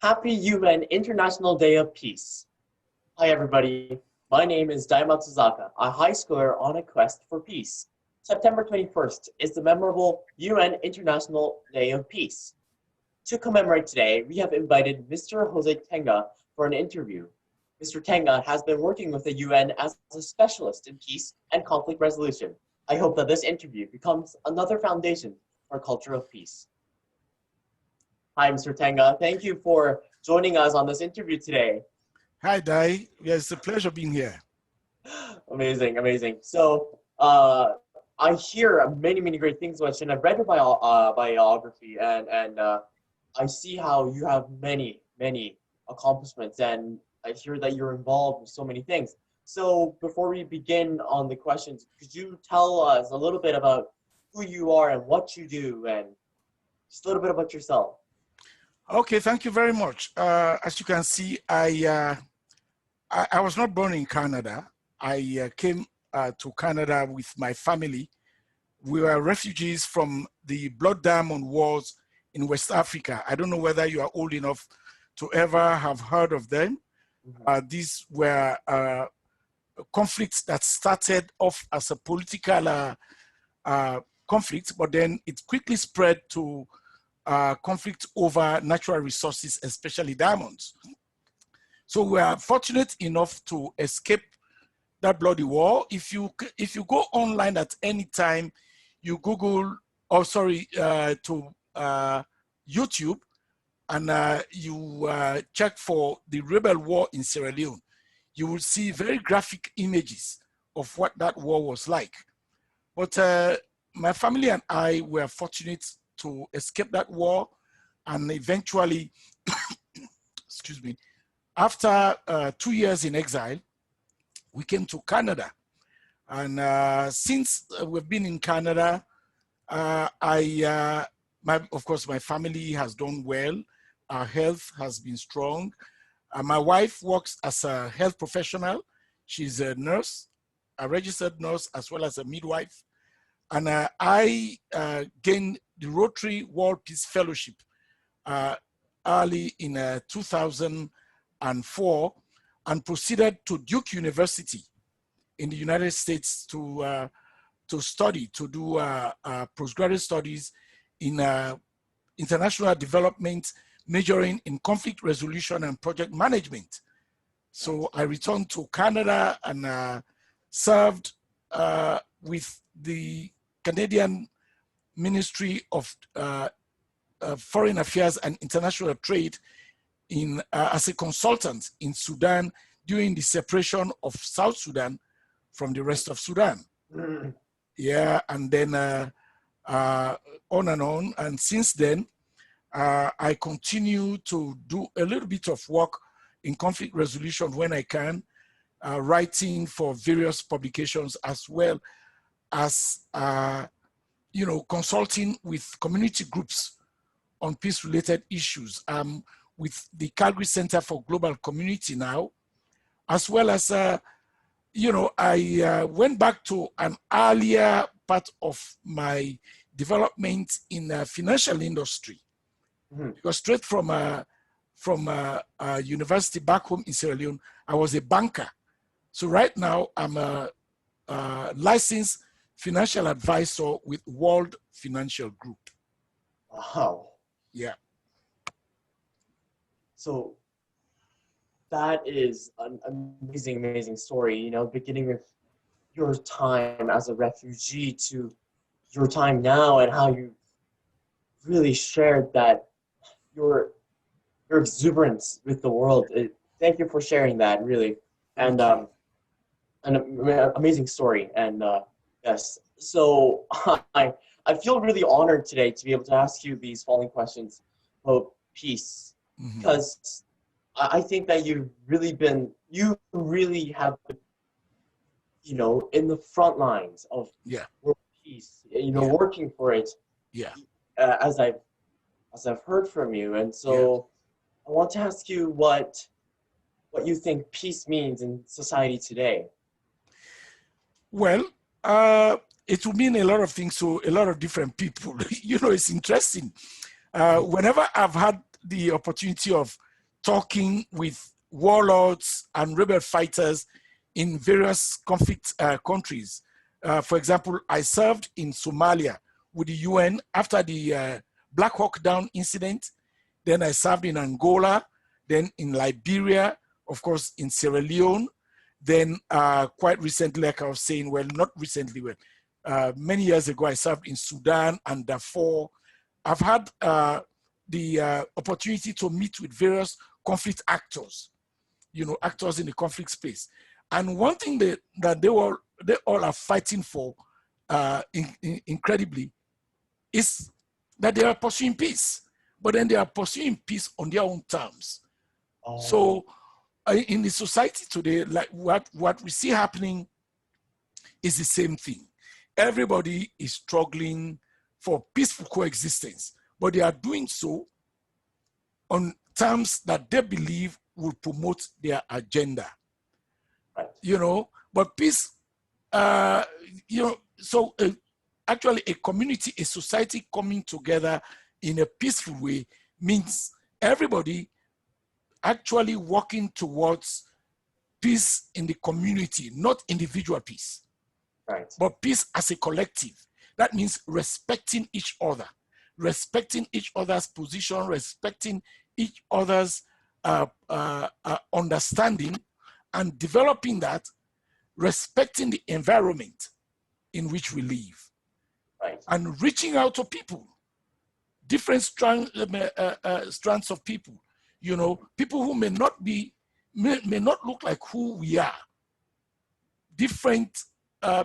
Happy UN International Day of Peace. Hi everybody, my name is Dai Matsuzaka, a high schooler on a quest for peace. September 21st is the memorable UN International Day of Peace. To commemorate today, we have invited Mr. Jose Tenga for an interview. Mr. Tenga has been working with the UN as a specialist in peace and conflict resolution. I hope that this interview becomes another foundation for a culture of peace. Hi, Mr. Tenga. Thank you for joining us on this interview today. Hi, Dai. Yeah, it's a pleasure being here. Amazing, amazing. So, I hear many great things about you, and I've read your biography, and I see how you have many accomplishments, and I hear that you're involved with so many things. So, before we begin on the questions, could you tell us a little bit about who you are and what you do, and just a little bit about yourself? Okay, thank you very much. As you can see, I was not born in Canada. I came to Canada with my family. We were refugees from the Blood Diamond Wars in West Africa. I don't know whether you are old enough to ever have heard of them. These were conflicts that started off as a political conflict, but then it quickly spread to conflict over natural resources, especially diamonds. So we are fortunate enough to escape that bloody war. If you go online at any time, you Google, to YouTube, and you check for the rebel war in Sierra Leone, you will see very graphic images of what that war was like. But my family and I were fortunate to escape that war, and eventually, excuse me, after 2 years in exile, we came to Canada. And since we've been in Canada, of course, my family has done well. Our health has been strong. My wife works as a health professional. She's a nurse, a registered nurse, as well as a midwife. And I gained the Rotary World Peace Fellowship early in 2004, and proceeded to Duke University in the United States to study, to do postgraduate studies in international development, majoring in conflict resolution and project management. So I returned to Canada and served with the Canadian Ministry of Foreign Affairs and International Trade as a consultant in Sudan during the separation of South Sudan from the rest of Sudan. Yeah, and then on and on. And since then, I continue to do a little bit of work in conflict resolution when I can, writing for various publications, as well as consulting with community groups on peace-related issues. With the Calgary Center for Global Community now, as well as, I went back to an earlier part of my development in the financial industry. Because straight from university back home in Sierra Leone, I was a banker. So right now, I'm a licensed financial advisor with World Financial Group. Wow. Yeah. So that is an amazing story, beginning with your time as a refugee to your time now, and how you really shared that your exuberance with the world. Thank you for sharing that, really. And an amazing story. And yes, so I feel really honored today to be able to ask you these following questions about peace, because I think that you really have been, in the front lines of world peace, working for it. Yeah. As I've heard from you, and so I want to ask you what you think peace means in society today. Well, it will mean a lot of things to a lot of different people. It's interesting. Whenever I've had the opportunity of talking with warlords and rebel fighters in various conflict countries. For example, I served in Somalia with the UN after the Black Hawk Down incident. Then I served in Angola, then in Liberia, of course, in Sierra Leone. Then quite recently, like I was saying, well, not recently, but many years ago, I served in Sudan and Darfur. I've had the opportunity to meet with various conflict actors, actors in the conflict space. And one thing that they all are fighting for incredibly is that they are pursuing peace, but then they are pursuing peace on their own terms. Oh. So in the society today, like what we see happening is the same thing. Everybody is struggling for peaceful coexistence, but they are doing so on terms that they believe will promote their agenda. Right. But peace, so actually a community, a society coming together in a peaceful way means everybody actually working towards peace in the community, not individual peace, right, but peace as a collective. That means respecting each other, respecting each other's position, respecting each other's understanding, and developing that, respecting the environment in which we live, right, and reaching out to people, different strands of people, people who may not look like who we are, different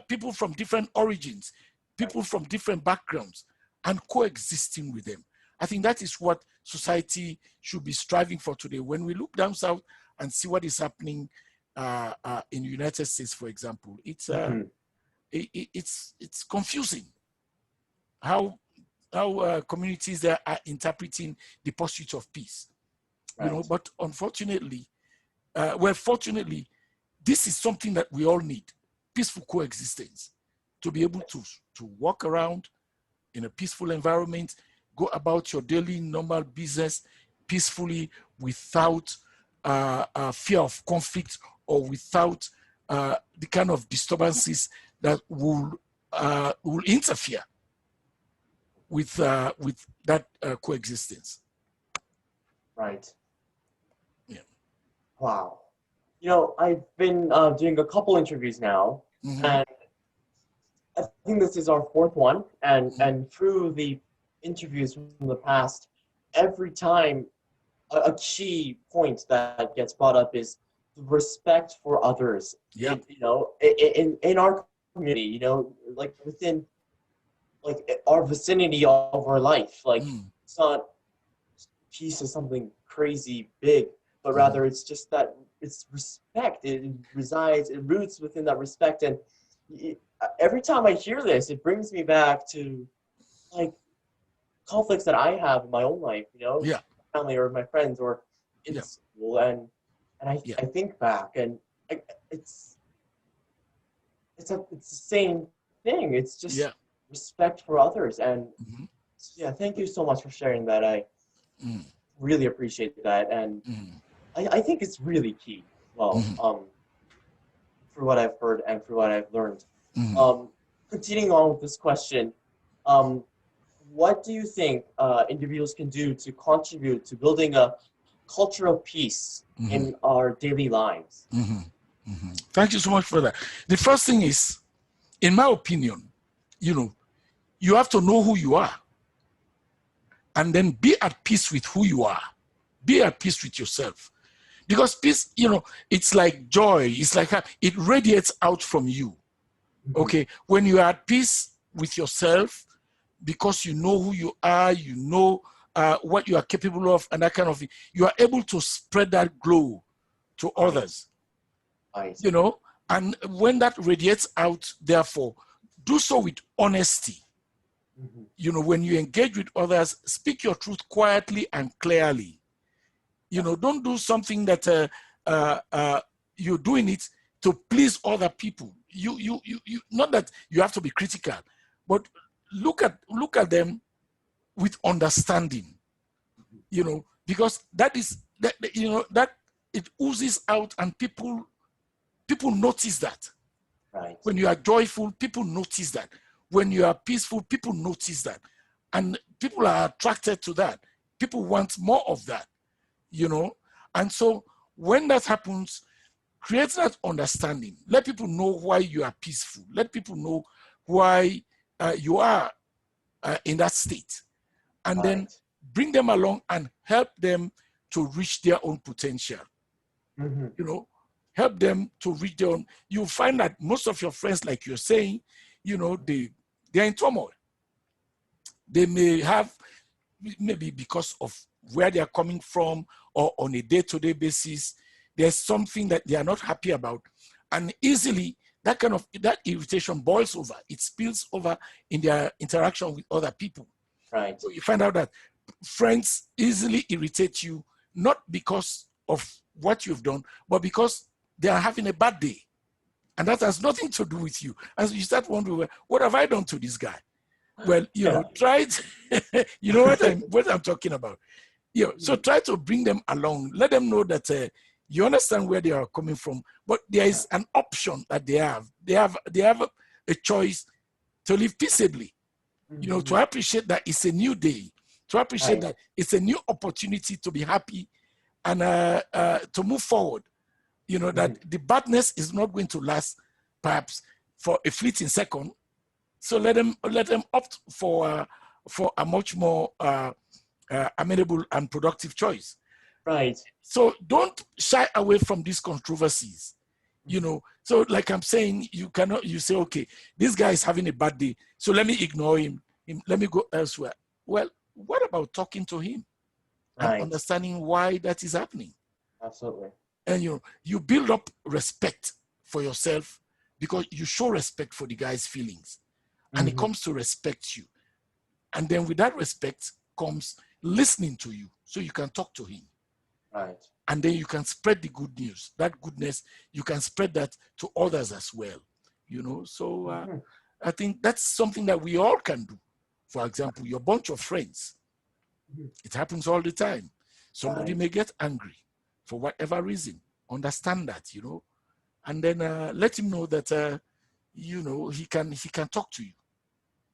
people from different origins, people from different backgrounds, and coexisting with them. I think that is what society should be striving for today. When we look down south and see what is happening in the United States, for example, it's it's confusing how communities there are interpreting the pursuit of peace. Right. But unfortunately, fortunately, this is something that we all need: peaceful coexistence, to be able to walk around in a peaceful environment, go about your daily normal business peacefully without fear of conflict or without the kind of disturbances that will interfere with that coexistence. Right. Yeah. Wow. I've been doing a couple interviews now, mm-hmm. and I think this is our fourth one, and through the interviews from the past, every time a key point that gets brought up is respect for others. Yeah. In our community, like within our vicinity of our life, it's not peace is something crazy big, but rather it's just that it's respect. It roots within that respect. And every time I hear this, it brings me back to conflicts that I have in my own life, yeah, family or my friends or in school, and I think back, and it's the same thing. It's just respect for others, and thank you so much for sharing that. I really appreciate that, and I think it's really key. Well, for what I've heard and for what I've learned. Continuing on with this question, what do you think individuals can do to contribute to building a culture of peace in our daily lives? Thank you so much for that. The first thing is, in my opinion, you have to know who you are, and then be at peace with who you are. Be at peace with yourself. Because peace, it's like joy. It's like it radiates out from you. Okay? When you are at peace with yourself, because you know who you are, you know what you are capable of, and that kind of thing, you are able to spread that glow to others. And when that radiates out, therefore, do so with honesty. When you engage with others, speak your truth quietly and clearly. Don't do something that you're doing it to please other people. You not that you have to be critical, but look at them with understanding. Because that is that it oozes out, and people notice that. Right. When you are joyful, people notice that. When you are peaceful, people notice that. And people are attracted to that. People want more of that, And so when that happens, create that understanding. Let people know why you are peaceful. Let people know why you are in that state. And then bring them along and help them to reach their own potential. Help them to reach their own. You'll find that most of your friends, like you're saying, they're in turmoil. They may have, maybe because of where they are coming from, or on a day-to-day basis, there's something that they are not happy about. And easily that irritation boils over. It spills over in their interaction with other people. Right. So you find out that friends easily irritate you, not because of what you've done, but because they are having a bad day. And that has nothing to do with you. And you start wondering, what have I done to this guy? Well, try it. You know what I'm talking about. So try to bring them along. Let them know that you understand where they are coming from, but there is an option that they have. They have a choice to live peaceably. To appreciate that it's a new day, to appreciate that it's a new opportunity to be happy and to move forward. That the badness is not going to last perhaps for a fleeting second. So let them opt for a much more amenable and productive choice. Right. So don't shy away from these controversies. So like I'm saying, you say, okay, this guy is having a bad day, so let me ignore him. Let me go elsewhere. Well, what about talking to him and understanding why that is happening? Absolutely. And you build up respect for yourself, because you show respect for the guy's feelings, and he comes to respect you. And then with that respect comes listening to you, so you can talk to him. Right. And then you can spread the good news. That goodness, you can spread that to others as well. So I think that's something that we all can do. For example, your bunch of friends. It happens all the time. Somebody may get angry for whatever reason. Understand that, and then let him know that he can talk to you.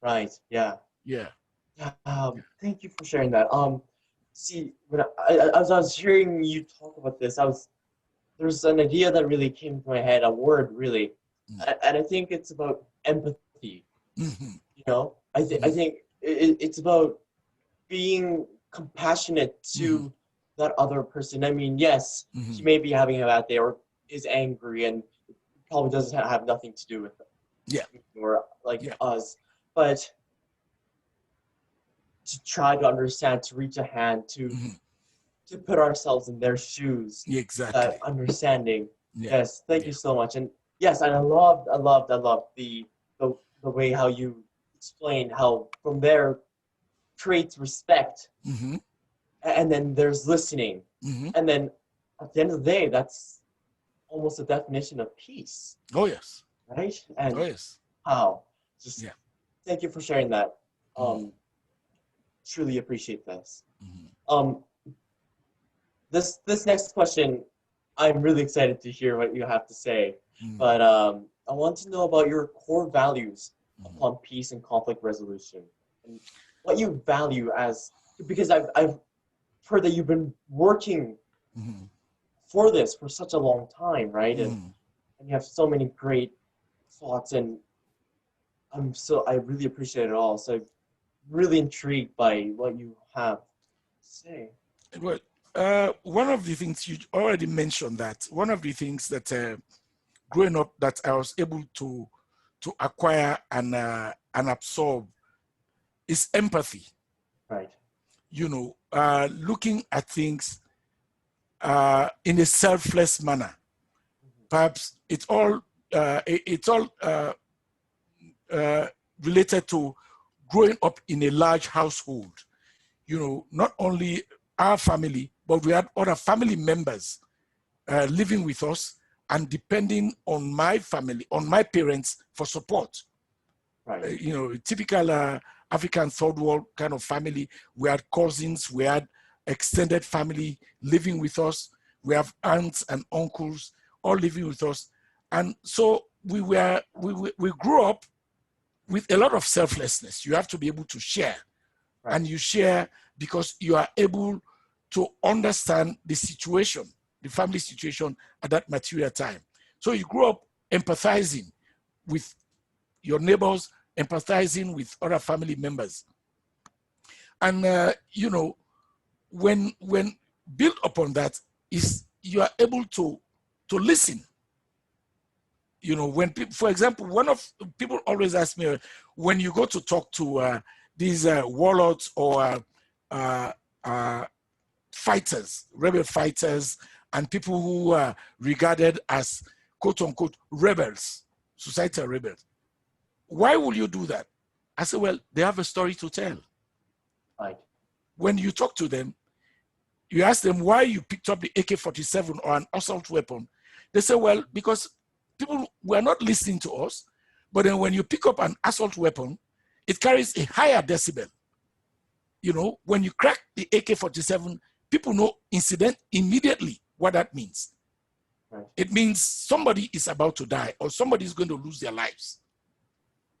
Right. Yeah. Yeah. Thank you for sharing that. See, when as I was hearing you talk about this, there's an idea that really came to my head, a word really, and I think it's about empathy. I think it's about being compassionate to that other person. I mean, yes, he may be having a bad day or is angry, and it probably doesn't have nothing to do with or us, but to try to understand, to reach a hand, to put ourselves in their shoes. Exactly. That understanding. Yeah. Yes, thank you so much. And yes, and I loved the way how you explained how from there creates respect, and then there's listening, and then at the end of the day, that's almost a definition of peace. Oh yes. Right. And oh yes. Thank you for sharing that. Truly appreciate this. This next question, I'm really excited to hear what you have to say. But I want to know about your core values upon peace and conflict resolution, and what you value because I've heard that you've been working for this for such a long time, right? And you have so many great thoughts, and I really appreciate it all. So I'm really intrigued by what you have to say. Well, one of the things you already mentioned, that one of the things that growing up that I was able to acquire and absorb is empathy. Right. Looking at things in a selfless manner. Perhaps it's all related to growing up in a large household. Not only our family, but we had other family members living with us and depending on my family, on my parents for support. Right. Typical African third world kind of family. We had cousins, we had extended family living with us. We have aunts and uncles all living with us. And so we grew up with a lot of selflessness. You have to be able to share. Right. And you share because you are able to understand the situation, the family situation at that material time. So you grew up empathizing with your neighbors, empathizing with other family members. And you know, when built upon that is you are able to listen. You know, when people, for example, one of people always ask me when you go to talk to these warlords or fighters, rebel fighters, and people who are regarded as quote unquote rebels, societal rebels. Why will you do that? I said, well, they have a story to tell. Right. When you talk to them, you ask them why you picked up the AK-47 or an assault weapon. They say, well, because people were not listening to us, but then when you pick up an assault weapon, it carries a higher decibel. You know, when you crack the AK-47, people know immediately what that means. Right. It means somebody is about to die or somebody is going to lose their lives.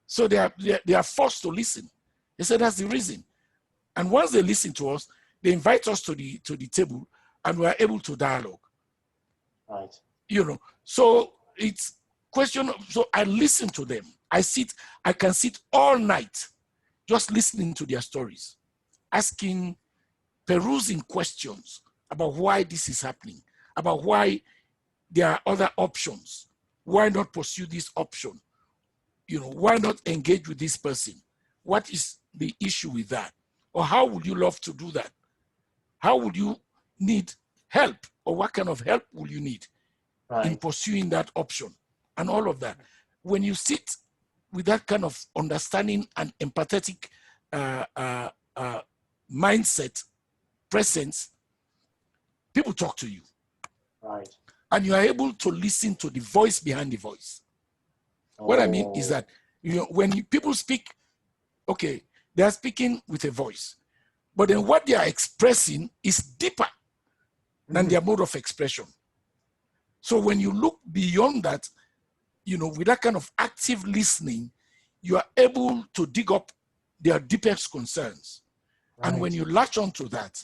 So they are forced to listen. They said that's the reason. And once they listen to us, they invite us to the table and we are able to dialogue. Right. You know, so it's question of, so I listen to them. I can sit all night just listening to their stories, asking, perusing questions about why this is happening, about why there are other options. Why not pursue this option? You know, why not engage with this person? What is the issue with that? Or how would you love to do that? How would you need help? Or what kind of help will you need in pursuing that option? And all of that. When you sit with that kind of understanding and empathetic mindset, presence, people talk to you. Right. And you are able to listen to the voice behind the voice. What I mean is that, you know, when people speak, okay, they are speaking with a voice, but then what they are expressing is deeper than their mode of expression. So when you look beyond that, you know, with that kind of active listening, you are able to dig up their deepest concerns. Right. And when you latch onto that,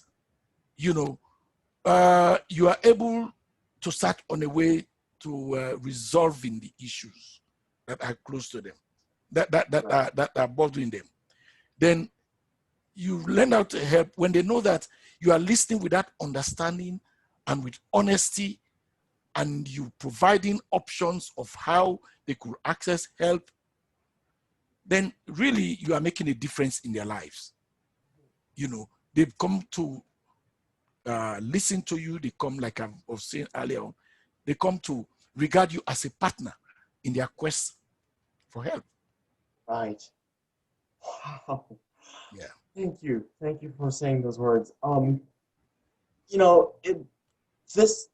you know, you are able to start on a way to resolving the issues that are close to them, that are bothering them. Then you learn how to help when they know that you are listening with that understanding and with honesty, and you providing options of how they could access help. Then really you are making a difference in their lives. You know, they've come to listen to you. They come, like I was saying earlier on, they come to regard you as a partner in their quest for help. Right. Wow. Yeah. Thank you. Thank you for saying those words. You know, this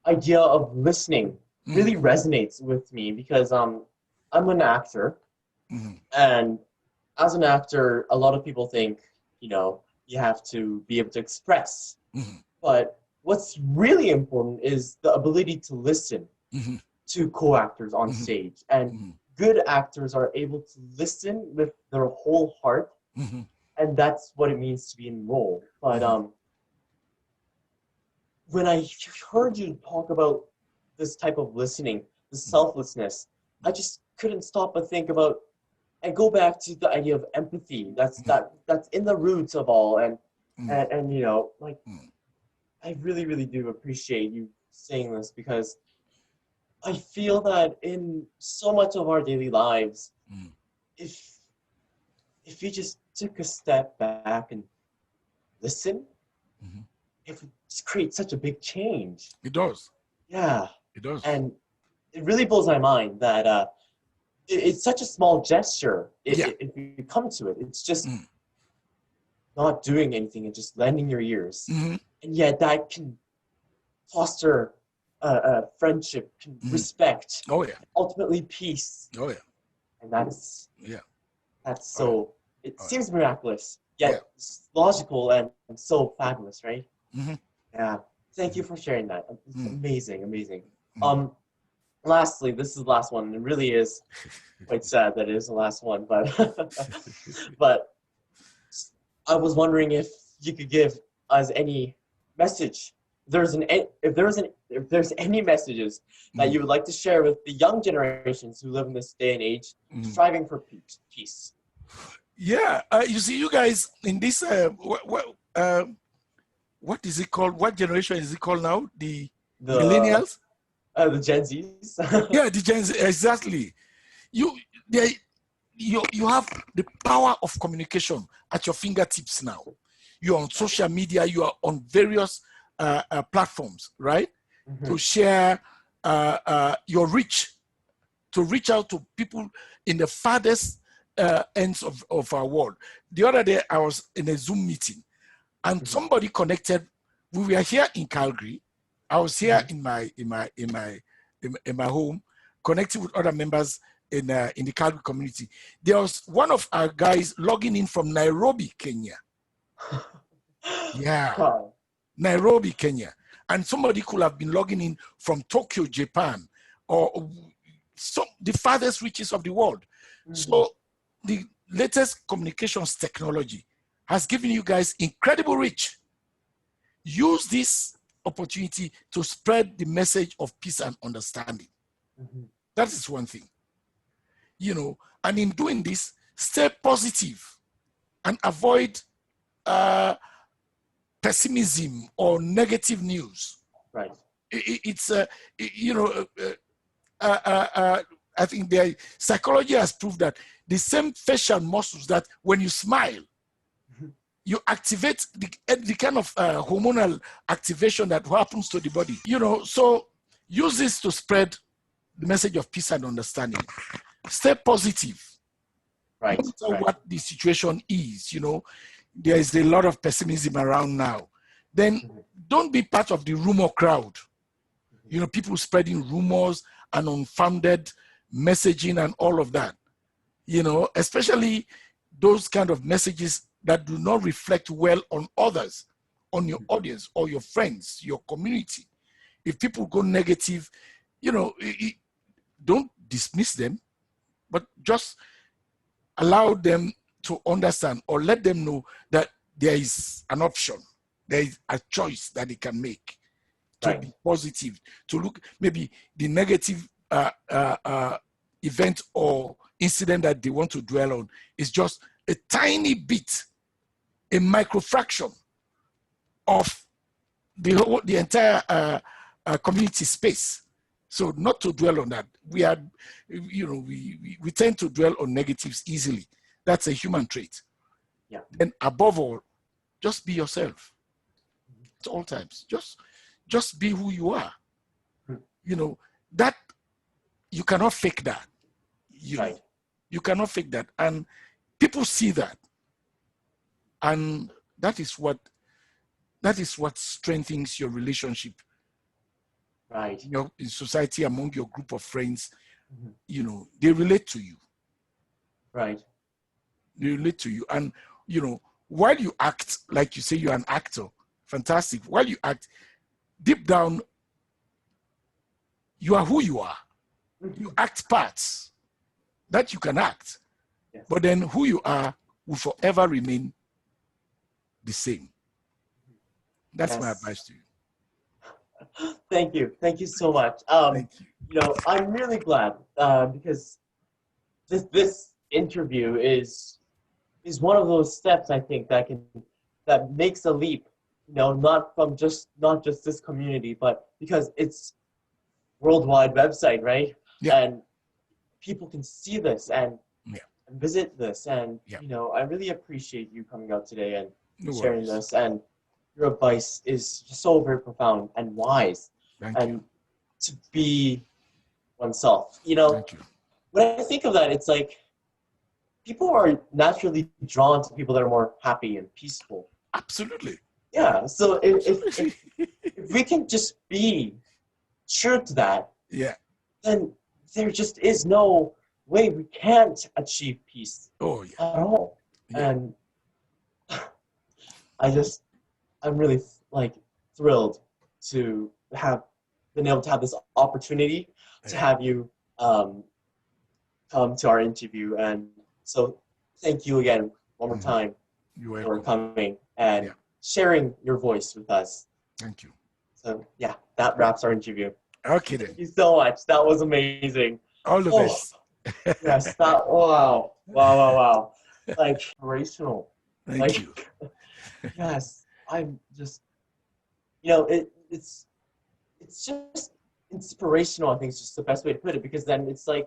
idea of listening really resonates with me because I'm an actor, and as an actor, a lot of people think, you know, you have to be able to express, but what's really important is the ability to listen to co-actors on stage, and good actors are able to listen with their whole heart, and that's what it means to be in role. But when I heard you talk about this type of listening, the selflessness, I just couldn't stop but think about and go back to the idea of empathy. That's in the roots of all, and you know, like I really, really do appreciate you saying this because I feel that in so much of our daily lives, if you just took a step back and listen, it would create such a big change. It does. Yeah. It does. And it really blows my mind that it's such a small gesture if you come to it. It's just not doing anything and just lending your ears. And yet that can foster friendship, respect, ultimately peace. And that's so, it seems miraculous. yet logical and so fabulous, right? Mm-hmm. Yeah. Thank you Mm-hmm. for sharing that. It's Mm-hmm. amazing, amazing. Mm-hmm. Lastly, this is the last one, and it really is quite sad that it is the last one, but but I was wondering if you could give us any message. If there's any messages that you would like to share with the young generations who live in this day and age, Mm-hmm. striving for peace. Yeah, you see, you guys in this what is it called? What generation is it called now? The The millennials? the Gen Zs. Yeah, the Gen Z, exactly. You they you have the power of communication at your fingertips now. You're on social media. You are on various platforms, right? To Mhm. share your reach, to reach out to people in the farthest ends of our world. The other day, I was in a Zoom meeting, and Mhm. somebody connected. We were here in Calgary. I was here Mhm. in my home, connecting with other members in the Calgary community. There was one of our guys logging in from Nairobi, Kenya. Yeah, Wow. Nairobi, Kenya. And somebody could have been logging in from Tokyo, Japan, or the farthest reaches of the world. Mhm. So the latest communications technology has given you guys incredible reach. Use this opportunity to spread the message of peace and understanding. Mhm. That is one thing, and in doing this, stay positive and avoid uh, pessimism or negative news. Right. It's you know uh, uh, uh, I think the psychology has proved that the same facial muscles that when you smile, Mhm. you activate the kind of hormonal activation that happens to the body. So use this to spread the message of peace and understanding. Stay positive, no Right. matter Right. what the situation is. There is a lot of pessimism around now. Then Mhm. don't be part of the rumor crowd. Mhm. People spreading rumors and unfounded messaging and all of that. Especially those kind of messages that do not reflect well on others, on your Mhm. audience or your friends, your community. If people go negative, don't dismiss them, but just allow them to understand or let them know that there is an option, there is a choice that they can make to Right. be positive, to look maybe the negative event or incident that they want to dwell on is just a tiny bit, a microfraction of the entire community space. So not to dwell on that. We tend to dwell on negatives easily. That's a human trait. Yeah. And above all, just be yourself at all times. Just be who you are. Mhm. That you cannot fake that. You know, Right. you cannot fake that, and people see that, and that is what strengthens your relationship Right. in society among your group of friends. Mhm. They relate to you. Right. They relate to you, and while you act like you say you're an actor, fantastic. While you act, deep down, you are who you are. You Mhm. act parts that you can act, Yes. but then who you are will forever remain the same. That's my Yes. advice to you. Thank you. Thank you so much. Thank you. I'm really glad because this interview is one of those steps I think that makes a leap. Not just this community, but because it's worldwide website, right? Yeah, And people can see this yeah, and visit this, and yeah. I really appreciate you coming out today and No sharing worries. this. And your advice is so very profound and wise, Thank you. and to be oneself. Thank you. When I think of that, it's like people are naturally drawn to people that are more happy and peaceful. Absolutely. Yeah. So Absolutely. if we can just be true to that, Yeah. then there just is no way we can't achieve peace Oh, yeah. at all. Yeah. And I'm really like thrilled to have been able to have this opportunity to have you come to our interview. And so thank you again one more time You're for welcome. coming and sharing your voice with us. Thank you. So yeah, that wraps our interview. Okay then. Thank you so much. That was amazing. All the Oh, best. yes, that wow. Like inspirational. Thank Like you. yes, I'm just it's just inspirational. I think it's just the best way to put it, because then it's like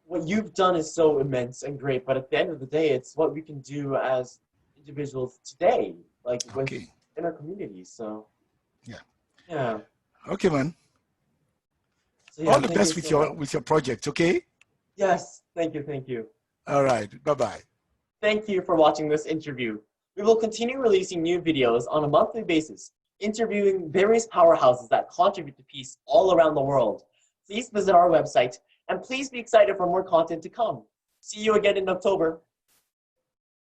what you've done is so immense and great, but at the end of the day, it's what we can do as individuals today, like Okay. in our communities. So Yeah. yeah. Okay, man. So All yeah, the thank you best so much. with your project, okay? Yes, thank you. All right. Bye-bye. Thank you for watching this interview. We will continue releasing new videos on a monthly basis, interviewing various powerhouses that contribute to peace all around the world. Please visit our website, and please be excited for more content to come. See you again in October.